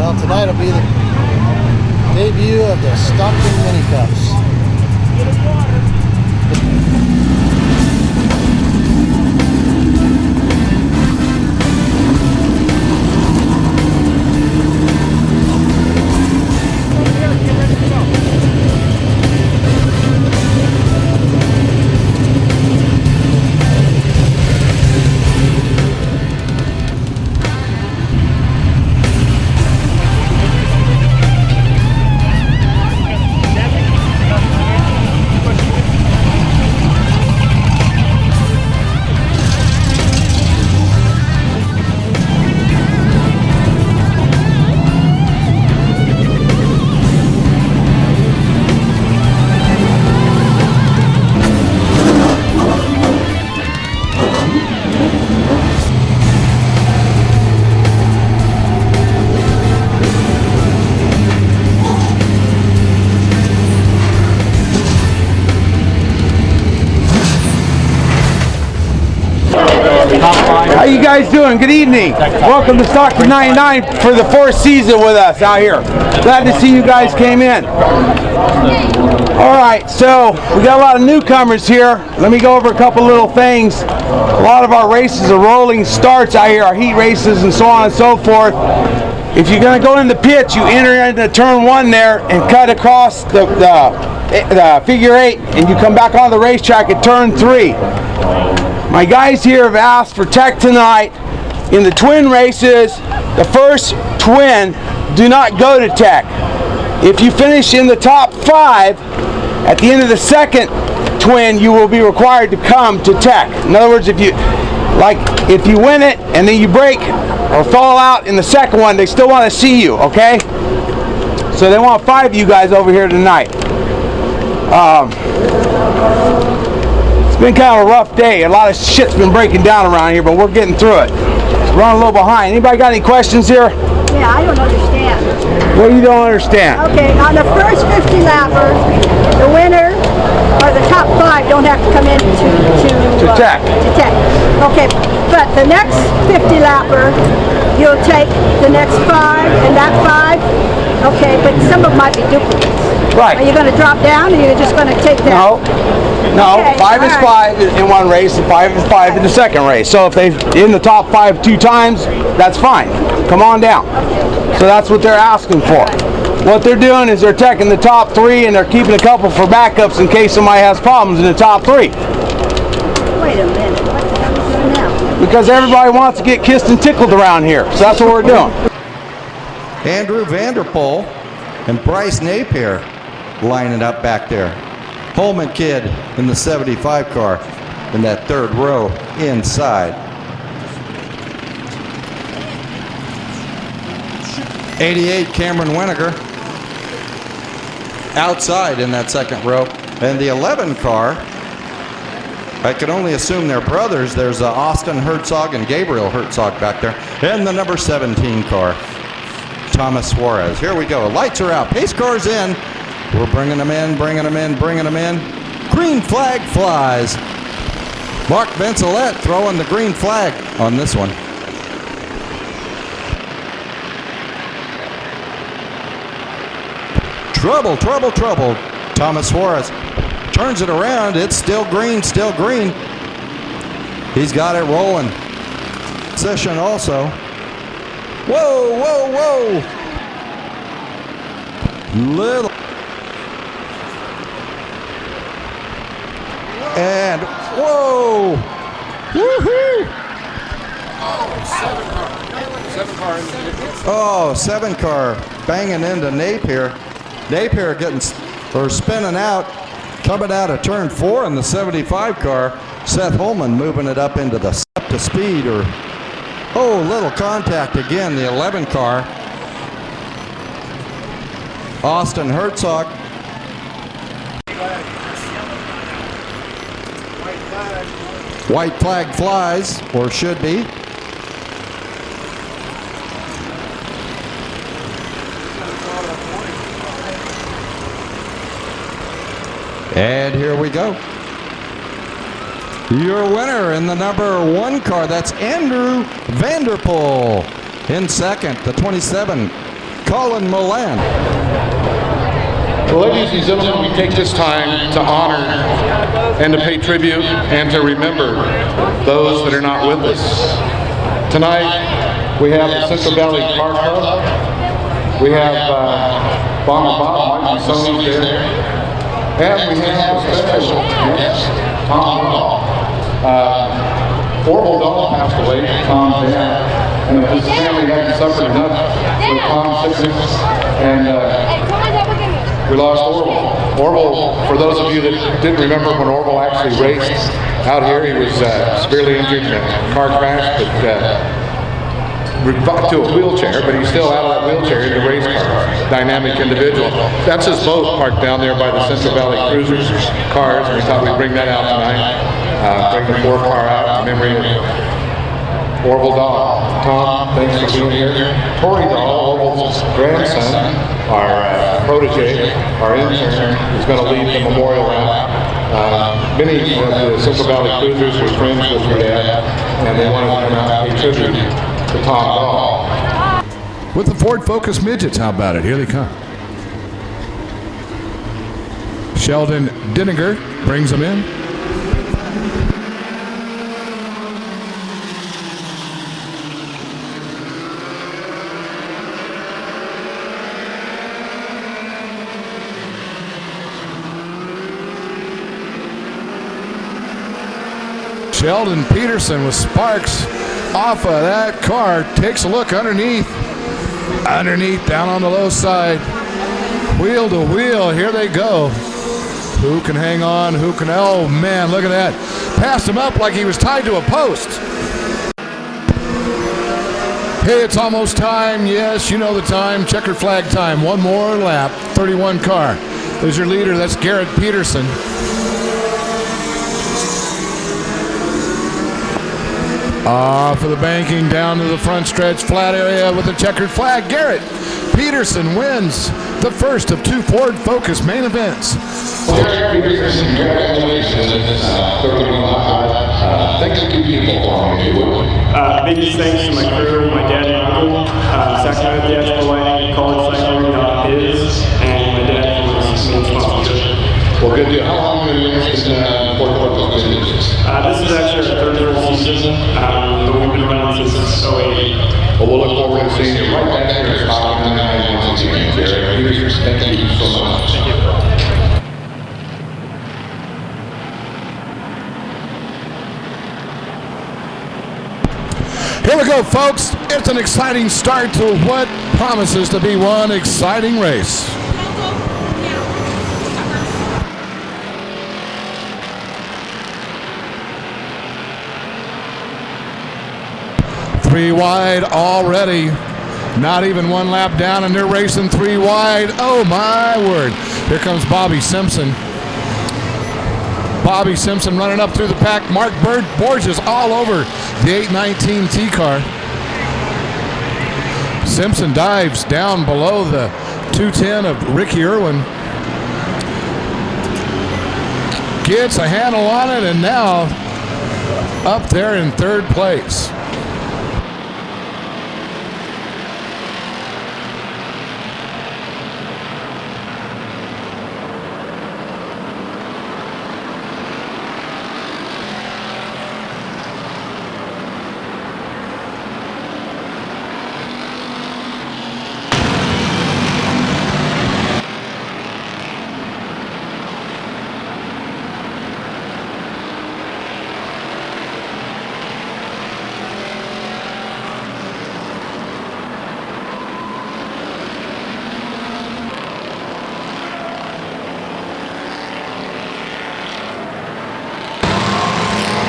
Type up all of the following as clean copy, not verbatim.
Well, tonight will be the debut of the Stockton Mini Cups. How you guys doing? Good evening. Welcome to Stockton 99 for the 4th season with us out here. Glad to see you guys came in. Alright, so we got a lot of newcomers here. Let me go over a couple little things. A lot of our races are rolling starts out here, our heat races and so on and so forth. If you're going to go in the pit, you enter into turn 1 there and cut across the figure 8 and you come back on the racetrack at turn 3. My guys here have asked for tech tonight. In the twin races, the first twin, do not go to tech. If you finish in the top 5, at the end of the second twin, you will be required to come to tech. In other words, if you win it and then you break or fall out in the second one, they still want to see you, okay? So they want 5 of you guys over here tonight. It's been kind of a rough day. A lot of shit's been breaking down around here, but we're getting through it. We're running a little behind. Anybody got any questions here? Yeah, I don't understand. What you don't understand? Okay, on the first 50 lapper, the winner or the top 5 don't have to come in to tech. Okay, but the next 50 lapper, you'll take the next 5 and that 5. Okay, but some of them might be duplicates. Right. Are you going to drop down, or are you just going to take that? No, okay, 5 is 5 in one race and 5 is 5 in the second race. So if they're in the top 5 2 times, that's fine. Come on down. So that's what they're asking for. What they're doing is they're teching the top 3 and they're keeping a couple for backups in case somebody has problems in the top 3. Wait a minute. What the hell are you doing now? Because everybody wants to get kissed and tickled around here. So that's what we're doing. Andrew Vanderpool and Bryce Napier lining up back there. Holman Kid in the 75 car in that 3rd row inside. 88 Cameron Winiger outside in that 2nd row. And the 11 car, I can only assume they're brothers. There's Austin Herzog and Gabriel Herzog back there. And the number 17 car, Thomas Suarez. Here we go. Lights are out. Pace car's in. We're bringing them in, bringing them in, bringing them in. Green flag flies. Mark Vencelette throwing the green flag on this one. Trouble, trouble, trouble. Thomas Suarez turns it around. It's still green, still green. He's got it rolling. Session also. Whoa, whoa, whoa. Little. And whoa. Woohoo. Oh, 7 car banging into Napier. Napier getting or spinning out, coming out of turn 4 in the 75 car. Seth Holman moving it up into the up to speed or little contact again. The 11 car. Austin Herzog. White flag flies, or should be. And here we go. Your winner in the number 1 car, that's Andrew Vanderpool. In second, the 27 Colin Milan. Well, ladies and gentlemen, we take this time to honor and to pay tribute and to remember those that are not with us. Tonight, we have the Central Valley Car Club. We have Bomber Bob, Mike Masoni there. And we have a special guest, Tom Dahl. Orville Dahl passed away, Tom's dad. And his family hadn't suffered enough with Tom's sickness. And we lost Orville. Orville, for those of you that didn't remember when Orville actually raced out here, he was severely injured in a car crash, but to a wheelchair, but he's still out of that wheelchair in the race car. Dynamic individual. That's his boat parked down there by the Central Valley Cruisers cars. We thought we'd bring that out tonight. Bring the 4-car out in memory of Orville Dahl. Tom, thanks for being here. Tori Dahl, Orville's grandson, our protege, our intern, is going to lead the memorial route. Many of the Central Valley Cruisers were friends with your dad, and they wanted to come out and pay tribute to Tom Dahl. With the Ford Focus Midgets, how about it? Here they come. Sheldon Dinninger brings them in. Sheldon Peterson with sparks off of that car. Takes a look underneath, down on the low side. Wheel to wheel, here they go. Who can hang on, who can, oh man, look at that. Passed him up like he was tied to a post. Hey, it's almost time. Yes, you know the time. Checkered flag time. One more lap. 31 car. There's your leader. That's Garrett Peterson. For the banking down to the front stretch, flat area with the checkered flag. Garrett Peterson wins the first of 2 Ford Focus main events. Garrett Peterson, congratulations. Thanks to people for me. Biggest thanks to my crew, my dad and uncle, Sacramento Theatrical Lighting, College Cycling.biz, and my dad for his main sponsorship. Well, good deal. How long have you been racing Ford Focus Midgets? This is actually our third season, but we've been running since 08. Well, we'll look forward to seeing you right back here at Stockton once again, Garrett Peterson. Thank you so much. Thank you. Here we go, folks. It's an exciting start to what promises to be one exciting race. Three wide already. Not even one lap down, and they're racing 3 wide. Oh, my word. Here comes Bobby Simpson. Bobby Simpson running up through the pack. Mark Borges all over the 819 T car. Simpson dives down below the 210 of Ricky Irwin. Gets a handle on it, and now up there in 3rd place.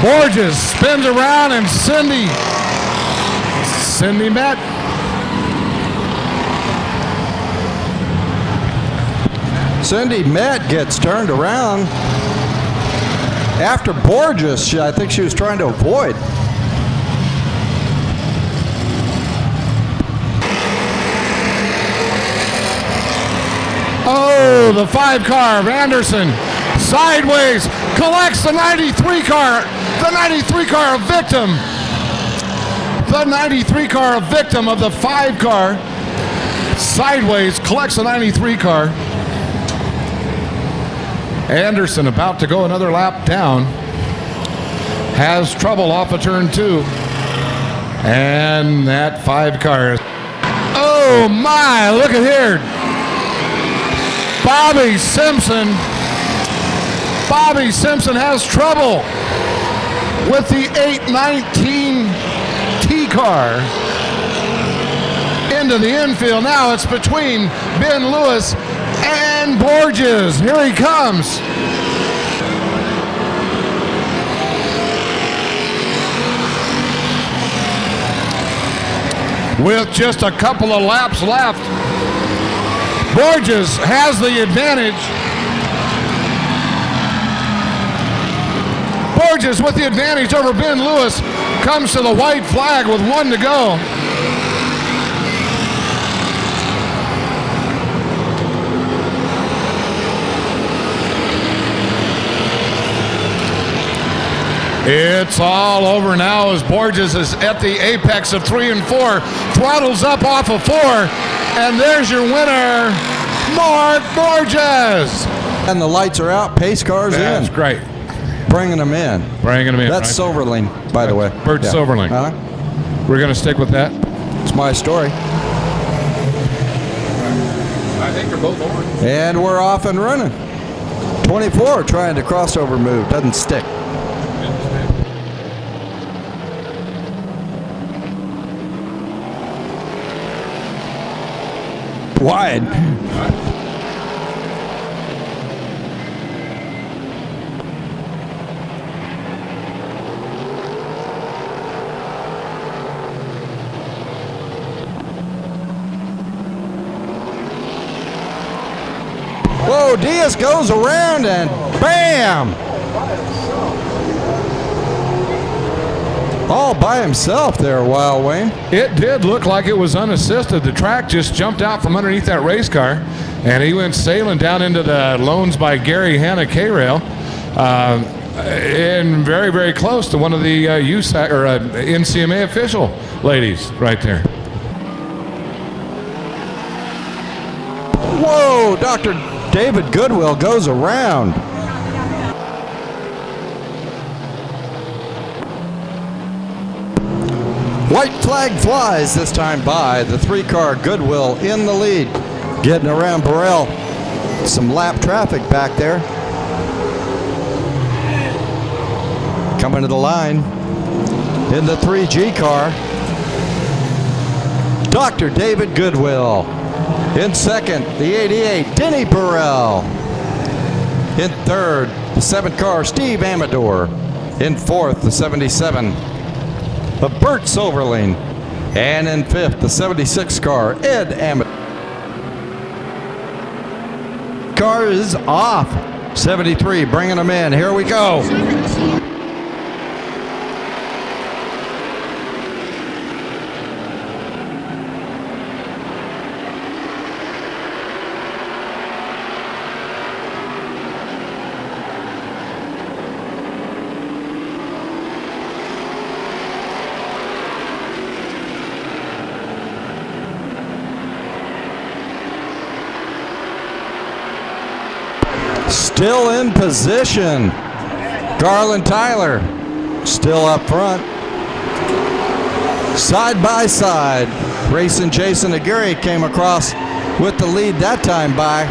Borges spins around, and Cindy met. Cindy Met gets turned around after Borges. I think she was trying to avoid. Oh, the 5 car of Anderson sideways collects the 93 car. The 93 car, a victim. The 93 car, a victim of the 5 car. sideways, collects the 93 car. Anderson about to go another lap down. Has trouble off of turn 2. And that 5 car. Oh my, look at here. Bobby Simpson has trouble with the 819 T car into the infield. Now it's between Ben Lewis and Borges. Here he comes. With just a couple of laps left, Borges has the advantage. Borges with the advantage over Ben Lewis comes to the white flag with 1 to go. It's all over now as Borges is at the apex of 3 and 4. Throttles up off of 4. And there's your winner, Mark Borges. And the lights are out. Pace cars in. That's great. Bringing them in. That's right. Silverling, by the way. Bert Silverling. We're going to stick with that. It's my story. I think they're both over. And we're off and running. 24 trying to crossover move. Doesn't stick. Wide. Whoa, Diaz goes around and bam! All by himself there, Wild Wayne. It did look like it was unassisted. The track just jumped out from underneath that race car, and he went sailing down into the Loans by Gary Hanna K-Rail, and very, very close to one of the USAC or NCMA official ladies right there. Whoa, Dr. David Goodwill goes around. White flag flies this time by the 3-car Goodwill in the lead. Getting around Burrell. Some lap traffic back there. Coming to the line in the 3G car. Dr. David Goodwill. In second, the 88, Denny Burrell. In third, the 7-car Steve Amador. In fourth, the 77 of Bert Silverling. And in fifth, the 76 car, Ed Amador. Car is off. 73, bringing them in. Here we go. Still in position. Garland Tyler still up front. Side by side. Racing Jason Aguirre came across with the lead that time by.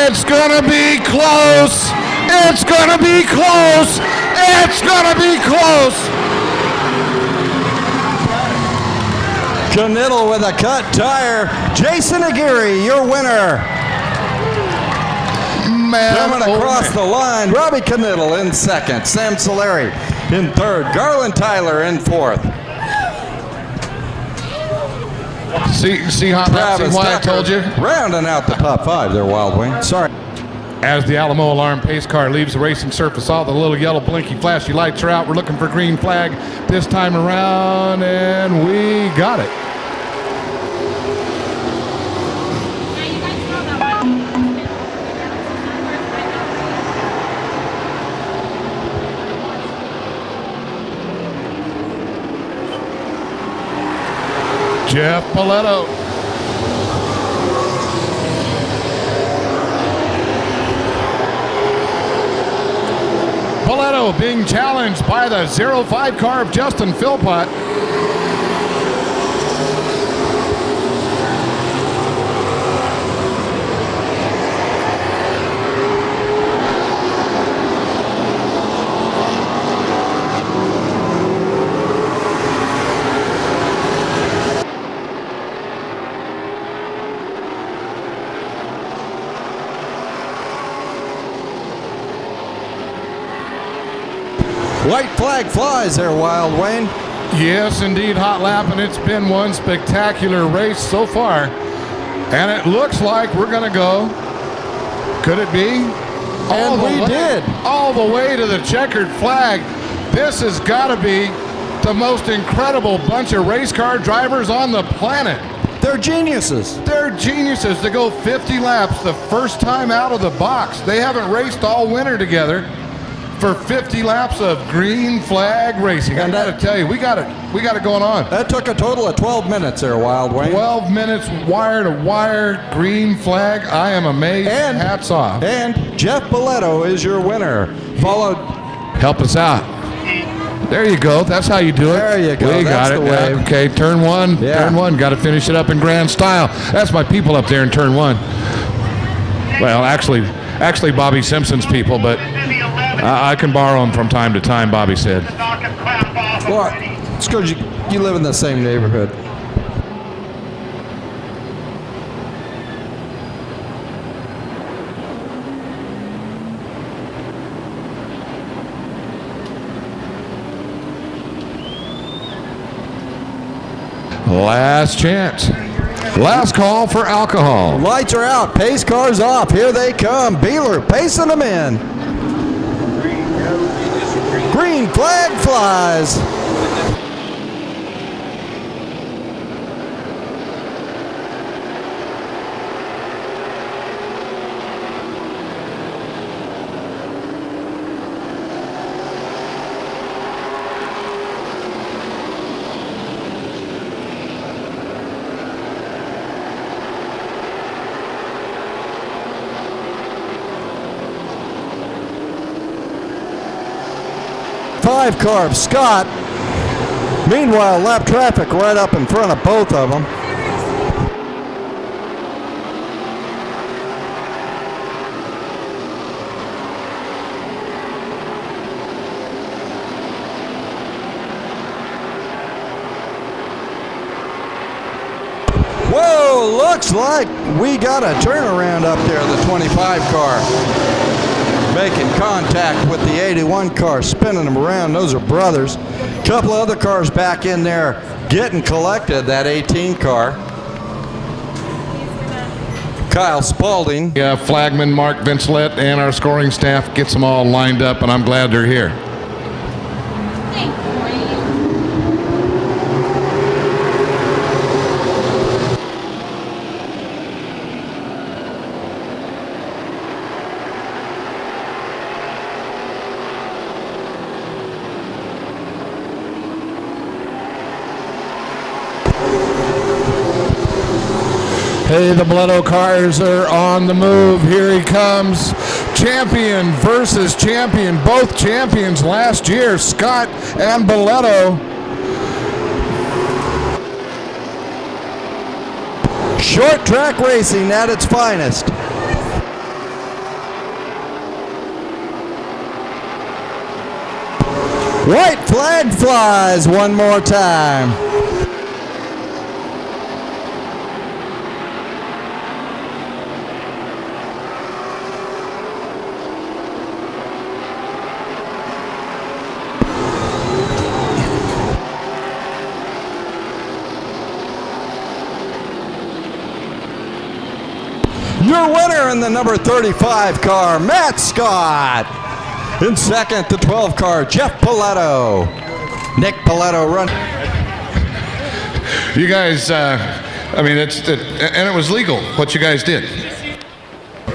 It's gonna be close. It's gonna be close. It's gonna be close. Knittel with a cut tire. Jason Aguirre, your winner. Man, coming across the line, Robbie Knittel in second. Sam Solari in third. Garland Tyler in fourth. See how Travis why I Tucker told you? rounding out the top 5 there, Wild Wing. Sorry. As the Alamo Alarm pace car leaves the racing surface, all the little yellow blinky flashy lights are out. We're looking for green flag this time around, and we got it. Jeff Paletto. Paletto being challenged by the 05 car of Justin Philpott. White flag flies there, Wild Wayne. Yes, indeed, hot lap, and it's been one spectacular race so far. And it looks like we're going to go. Could it be? And we did. All the way to the checkered flag. This has got to be the most incredible bunch of race car drivers on the planet. They're geniuses. They're geniuses to go 50 laps the first time out of the box. They haven't raced all winter together for 50 laps of green flag racing. I got to tell you, we got it going on. That took a total of 12 minutes there, Wild Wayne. 12 minutes wire to wire, green flag. I am amazed. And hats off. And Jeff Paletto is your winner. Followed. Help us out. There you go. That's how you do it. There you go. We That's got it. the way. Okay, turn one. Yeah. Turn one. Got to finish it up in grand style. That's my people up there in turn one. Well, actually Bobby Simpson's people, but I can borrow them from time to time, Bobby said. Well, it's because you live in the same neighborhood. Last chance. Last call for alcohol. Lights are out. Pace cars off. Here they come. Beeler pacing them in. Green flag flies. Five car of Scott. Meanwhile, lap traffic right up in front of both of them. Whoa, looks like we got a turnaround up there, the 25 car. Making contact with the 81 car, spinning them around. Those are brothers. Couple of other cars back in there getting collected, that 18 car. Kyle Spalding. Flagman Mark Vincelet and our scoring staff gets them all lined up, and I'm glad they're here. Hey, the Paletto cars are on the move. Here he comes. Champion versus champion. Both champions last year, Scott and Paletto. Short track racing at its finest. White flag flies one more time. your winner in the number 35 car, Matt Scott. In second, the 12 car, Jeff Paletto. Nick Paletto run. You guys, I mean, and it was legal what you guys did.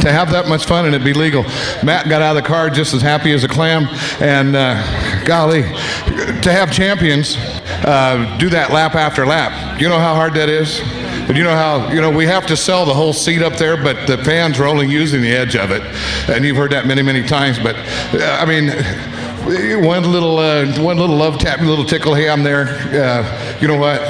To have that much fun and it be legal. Matt got out of the car just as happy as a clam, and golly, to have champions do that lap after lap. You know how hard that is? And you know how, we have to sell the whole seat up there, but the fans are only using the edge of it. And you've heard that many, many times, but I mean, one little love tap, a little tickle, hey, I'm there. You know what?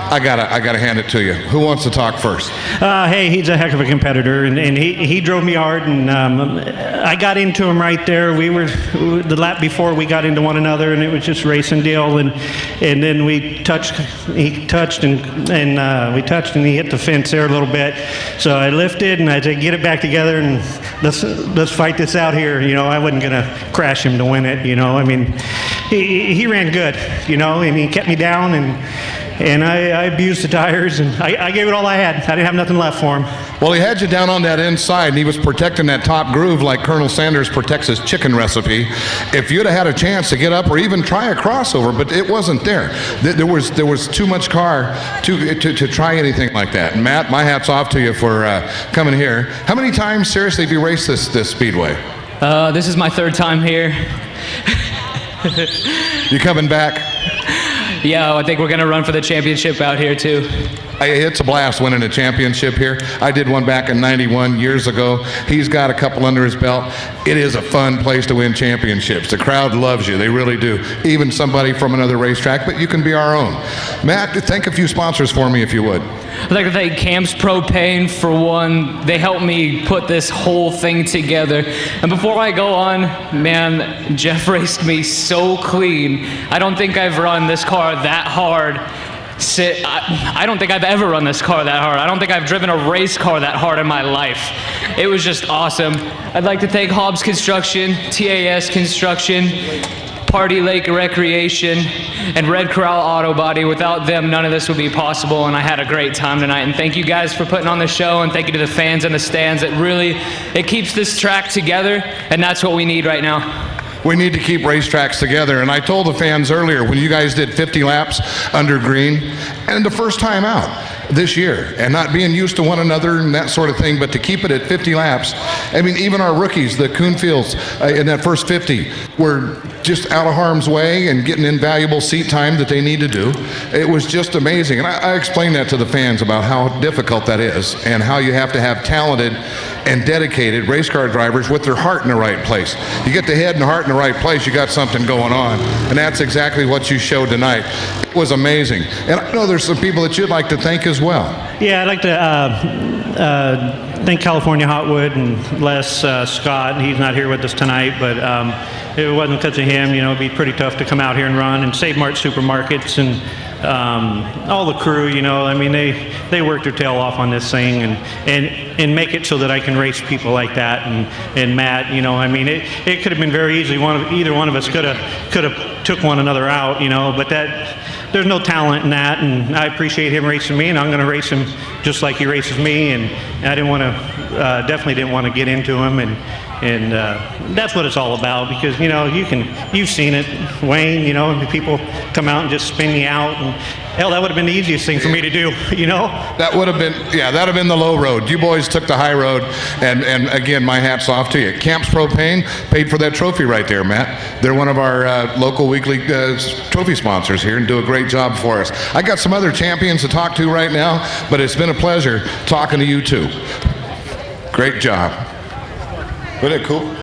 I gotta hand it to you. Who wants to talk first? Hey, he's a heck of a competitor, and he drove me hard, and I got into him right there. We were the lap before we got into one another, and it was just racing deal, and then we touched. He touched, and we touched, and he hit the fence there a little bit. So I lifted, and I said, "Get it back together, and let's fight this out here." I wasn't gonna crash him to win it. I mean, he ran good. And he kept me down, and I abused the tires, and I gave it all I had. I didn't have nothing left for him. Well, he had you down on that inside, and he was protecting that top groove like Colonel Sanders protects his chicken recipe. If you'd have had a chance to get up or even try a crossover, but it wasn't there. There was too much car to try anything like that. And Matt, my hat's off to you for coming here. How many times, seriously, have you raced this speedway? This is my third time here. You coming back? Yeah, I think we're going to run for the championship out here, too. It's a blast winning a championship here. I did one back in '91 years ago. He's got a couple under his belt. It is a fun place to win championships. The crowd loves you. They really do. Even somebody from another racetrack, but you can be our own. Matt, thank a few sponsors for me if you would. I'd like to thank Camps Propane for one. They helped me put this whole thing together. And before I go on, man, Jeff raced me so clean. I don't think I've run this car that hard. I don't think I've ever run this car that hard. I don't think I've driven a race car that hard in my life. It was just awesome. I'd like to thank Hobbs Construction, TAS Construction, Party Lake Recreation, and Red Corral Auto Body. Without them, none of this would be possible, and I had a great time tonight. And thank you guys for putting on the show, and thank you to the fans in the stands. It keeps this track together, and that's what we need right now. We need to keep racetracks together. And I told the fans earlier, when you guys did 50 laps under green, and the first time out this year, and not being used to one another and that sort of thing, but to keep it at 50 laps. I mean, even our rookies, the Coonfields, in that first 50, were just out of harm's way and getting invaluable seat time that they need to do. It was just amazing. And I explained that to the fans about how difficult that is and how you have to have talented and dedicated race car drivers with their heart in the right place. You get the head and the heart in the right place, you got something going on. And that's exactly what you showed tonight. It was amazing. And I know there's some people that you'd like to thank as well. Yeah, I'd like to thank California Hotwood and Les Scott. He's not here with us tonight, but if it wasn't because of him, it'd be pretty tough to come out here and run. And Save Mart Supermarkets and all the crew, I mean, they worked their tail off on this thing and make it so that I can race people like that. And Matt, I mean, it could have been very easy. Either one of us could have took one another out, but there's no talent in that, and I appreciate him racing me, and I'm going to race him just like he races me. And I definitely didn't want to get into him, and that's what it's all about, because you've seen it, Wayne. People come out and just spin you out, and hell, that would have been the easiest thing for me to do. That would have been, that'd have been the low road. You boys took the high road, and again, my hat's off to you. Camps Propane paid for that trophy right there, Matt. They're one of our local weekly trophy sponsors here, and do a great job for us. I got some other champions to talk to right now, but it's been a pleasure talking to you too. Great job. Wasn't it cool?